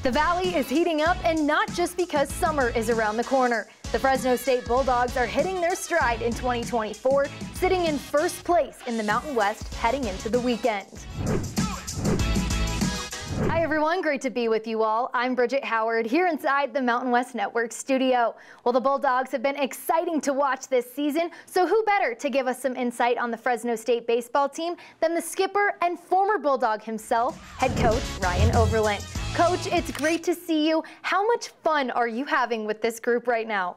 The Valley is heating up, and not just because summer is around the corner. The Fresno State Bulldogs are hitting their stride in 2024, sitting in first place in the Mountain West heading into the weekend. Hi everyone, great to be with you all. I'm Bridget Howard here inside the Mountain West Network studio. Well, the Bulldogs have been exciting to watch this season, so who better to give us some insight on the Fresno State baseball team than the skipper and former Bulldog himself, head coach Ryan Overland. Coach, it's great to see you. How much fun are you having with this group right now?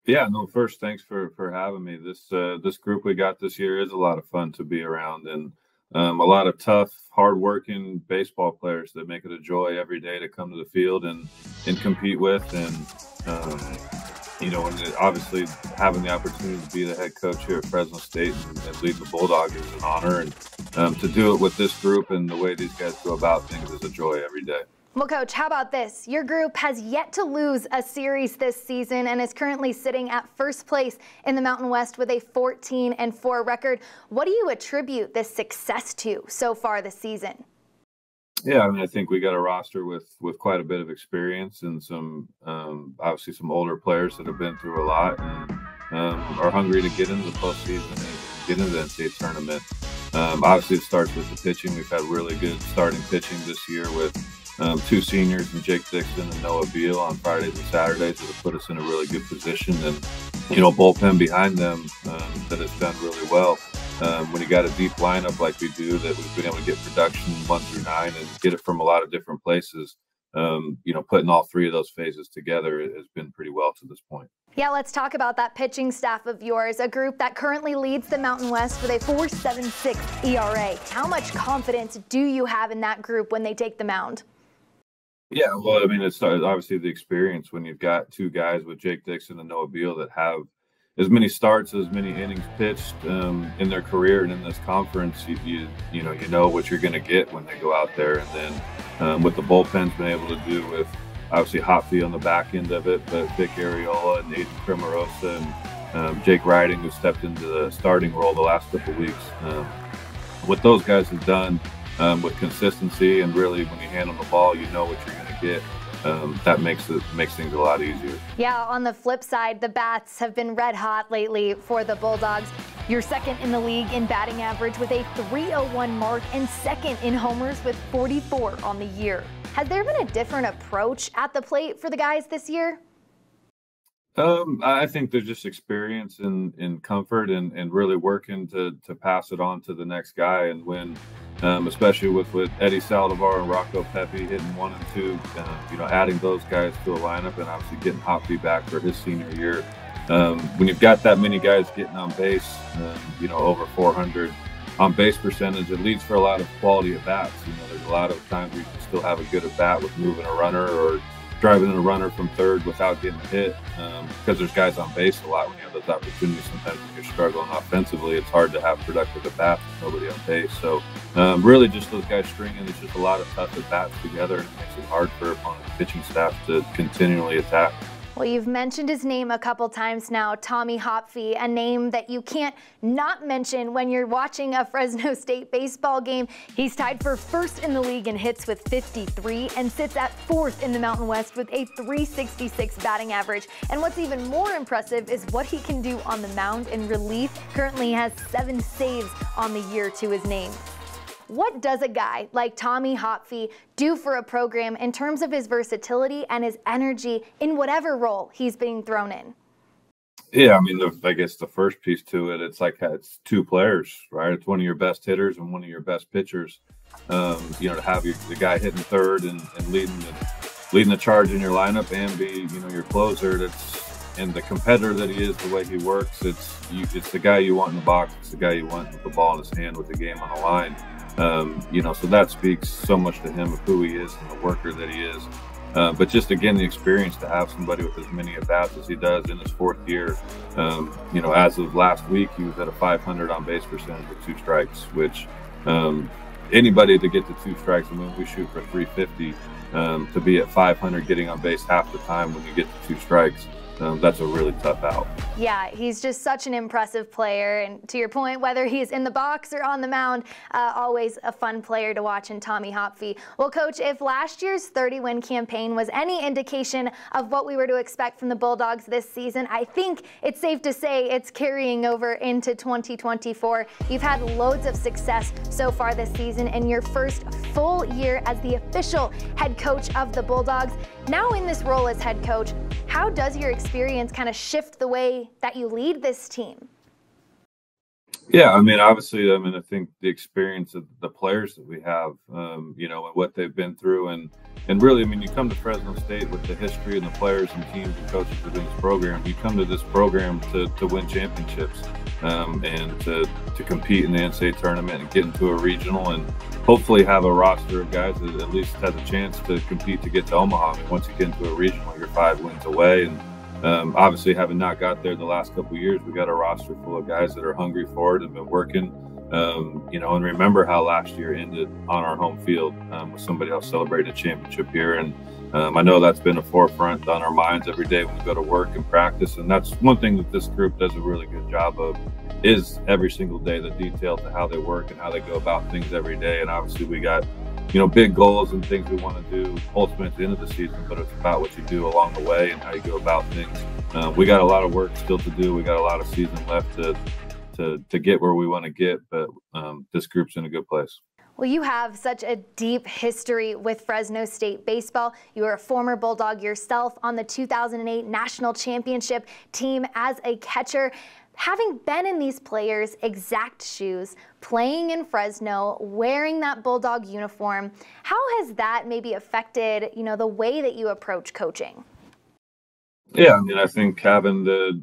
Yeah, no, first, thanks for having me. This group we got this year is a lot of fun to be around, and a lot of tough, hardworking baseball players that make it a joy every day to come to the field and compete with. And, and obviously having the opportunity to be the head coach here at Fresno State and lead the Bulldogs is an honor. And to do it with this group and the way these guys go about things is a joy every day. Well, Coach, how about this? Your group has yet to lose a series this season and is currently sitting at first place in the Mountain West with a 14-4 record. What do you attribute this success to so far this season? Yeah, I mean, I think we got a roster with quite a bit of experience and some obviously some older players that have been through a lot and are hungry to get into the postseason and get into the NCAA tournament. Obviously, it starts with the pitching. We've had really good starting pitching this year with two seniors and Jake Dixon and Noah Beal on Fridays and Saturdays that have put us in a really good position, and bullpen behind them that has done really well. When you got a deep lineup like we do, that we've been able to get production 1 through 9 and get it from a lot of different places. Putting all three of those phases together has been pretty well to this point. Yeah, let's talk about that pitching staff of yours, a group that currently leads the Mountain West with a 4.76 ERA. How much confidence do you have in that group when they take the mound? Yeah, well, I mean, it's obviously the experience when you've got two guys with Jake Dixon and Noah Beal that have as many starts, as many innings pitched in their career and in this conference. You know what you're going to get when they go out there. And then with the bullpen's been able to do with obviously Hopfe on the back end of it, but Vic Ariola and Aiden Cremarosa and Jake Riding, who stepped into the starting role the last couple of weeks. What those guys have done with consistency and really when you hand them the ball, you know what you're going to get. That makes things a lot easier. Yeah, on the flip side, the bats have been red hot lately for the Bulldogs. You're second in the league in batting average with a .301 mark and second in homers with 44 on the year. Has there been a different approach at the plate for the guys this year? I think there's just experience and comfort and really working to pass it on to the next guy and win. Especially with Eddie Saldivar and Rocco Pepe hitting 1 and 2, adding those guys to a lineup and obviously getting Hopfe back for his senior year. When you've got that many guys getting on base, over 400 on base percentage, it leads for a lot of quality at bats. There's a lot of times you can still have a good at bat with moving a runner or driving in a runner from third without getting hit, because there's guys on base a lot. When you have those opportunities, sometimes when you're struggling offensively, it's hard to have productive at bats with nobody on base. So really just those guys stringing, it's just a lot of tough at bats together, and it makes it hard for opponent pitching staff to continually attack. Well, you've mentioned his name a couple times now, Tommy Hopfe, a name that you can't not mention when you're watching a Fresno State baseball game. He's tied for first in the league in hits with 53 and sits at fourth in the Mountain West with a .366 batting average. And what's even more impressive is what he can do on the mound in relief. Currently has 7 saves on the year to his name. What does a guy like Tommy Hopfe do for a program in terms of his versatility and his energy in whatever role he's being thrown in? Yeah, I mean, I guess the first piece to it, it's two players, right? It's one of your best hitters and one of your best pitchers. To have the guy hitting third and leading the charge in your lineup and be, your closer. And the competitor that he is, the way he works, it's the guy you want in the box. It's the guy you want with the ball in his hand with the game on the line. So that speaks so much to him of who he is and the worker that he is. But just, again, the experience to have somebody with as many at-bats as he does in his 4th year. As of last week, he was at a .500 on-base percentage with 2 strikes, which anybody to get to 2 strikes, we shoot for .350, to be at .500 getting on base half the time when you get to 2 strikes. that's a really tough out. Yeah, he's just such an impressive player, and to your point, whether he's in the box or on the mound, always a fun player to watch in Tommy Hopfe. Well, Coach, if last year's 30-win campaign was any indication of what we were to expect from the Bulldogs this season, I think it's safe to say it's carrying over into 2024. You've had loads of success so far this season in your first full year as the official head coach of the Bulldogs. Now in this role as head coach, how does your experience kind of shift the way that you lead this team? Yeah, I mean, obviously, I think the experience of the players that we have, you know, and what they've been through, and really, I mean, you come to Fresno State with the history and the players and teams and coaches within this program. You come to this program to win championships and to compete in the NCAA tournament and get into a regional and hopefully have a roster of guys that at least has a chance to compete to get to Omaha. I mean, once you get into a regional, you're 5 wins away. And obviously, having not got there the last couple of years, we got a roster full of guys that are hungry for it and been working. You know, and remember how last year ended on our home field with somebody else celebrating a championship here. And I know that's been a forefront on our minds every day when we go to work and practice. And that's one thing that this group does a really good job of, is every single day the detail to how they work and how they go about things every day. And obviously we got, you know, big goals and things we want to do ultimately at the end of the season, but it's about what you do along the way and how you go about things. We got a lot of work still to do. We got a lot of season left to get where we want to get, but this group's in a good place. Well, you have such a deep history with Fresno State baseball. You were a former Bulldog yourself on the 2008 National Championship team as a catcher. Having been in these players' exact shoes, playing in Fresno, wearing that Bulldog uniform, how has that maybe affected, you know, the way that you approach coaching? Yeah, I mean, I think having the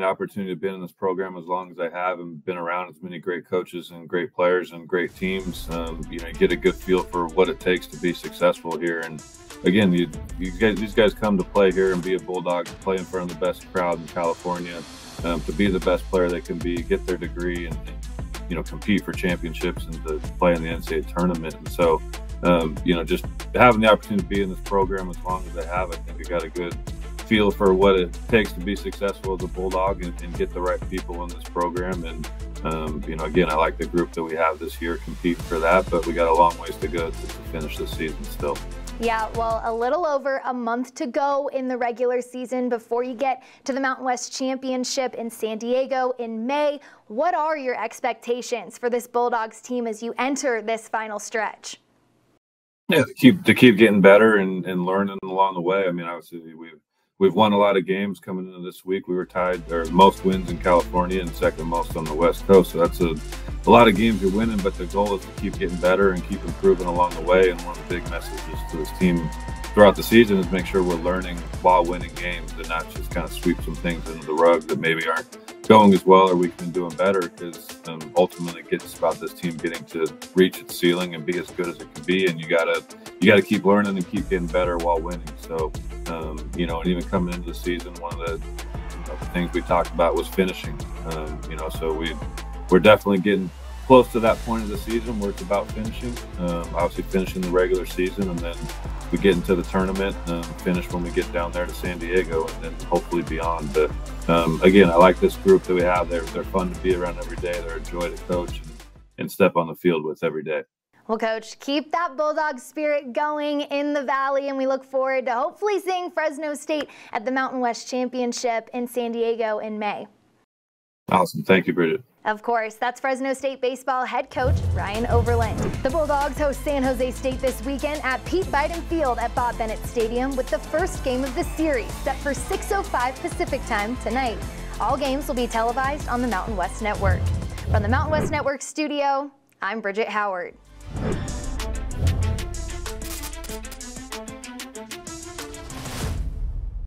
opportunity to be in this program as long as I have and been around as many great coaches and great players and great teams, you know, you get a good feel for what it takes to be successful here. And again, these guys come to play here and be a Bulldog, play in front of the best crowd in California, to be the best player they can be, get their degree, and you know, compete for championships and to play in the NCAA tournament. And so, you know, just having the opportunity to be in this program as long as I have, I think I got a good feel for what it takes to be successful as a Bulldog and get the right people in this program. And, you know, again, I like the group that we have this year competing for that, but we got a long ways to go to finish the season still. Yeah, well, a little over a month to go in the regular season before you get to the Mountain West Championship in San Diego in May. What are your expectations for this Bulldogs team as you enter this final stretch? Yeah, to keep getting better and learning along the way. I mean, obviously we've won a lot of games coming into this week. We were tied, or most wins in California and second most on the West Coast. So that's a lot of games you're winning, but the goal is to keep getting better and keep improving along the way. And one of the big messages to this team throughout the season is make sure we're learning while winning games and not just kind of sweep some things under the rug that maybe aren't going as well or we can do them better, because ultimately it's about this team getting to reach its ceiling and be as good as it can be. And you gotta keep learning and keep getting better while winning. So, you know, and even coming into the season, one of the things we talked about was finishing. You know, so we're definitely getting close to that point of the season where it's about finishing. Obviously finishing the regular season, and then we get into the tournament, finish when we get down there to San Diego, and then hopefully beyond. But again, I like this group that we have. They're fun to be around every day. They're a joy to coach and step on the field with every day. Well, Coach, keep that Bulldog spirit going in the Valley, and we look forward to hopefully seeing Fresno State at the Mountain West Championship in San Diego in May. Awesome. Thank you, Bridget. Of course, that's Fresno State Baseball head coach Ryan Overland. The Bulldogs host San Jose State this weekend at Pete Biden Field at Bob Bennett Stadium, with the first game of the series set for 6:05 Pacific time tonight. All games will be televised on the Mountain West Network. From the Mountain West Network studio, I'm Bridget Howard.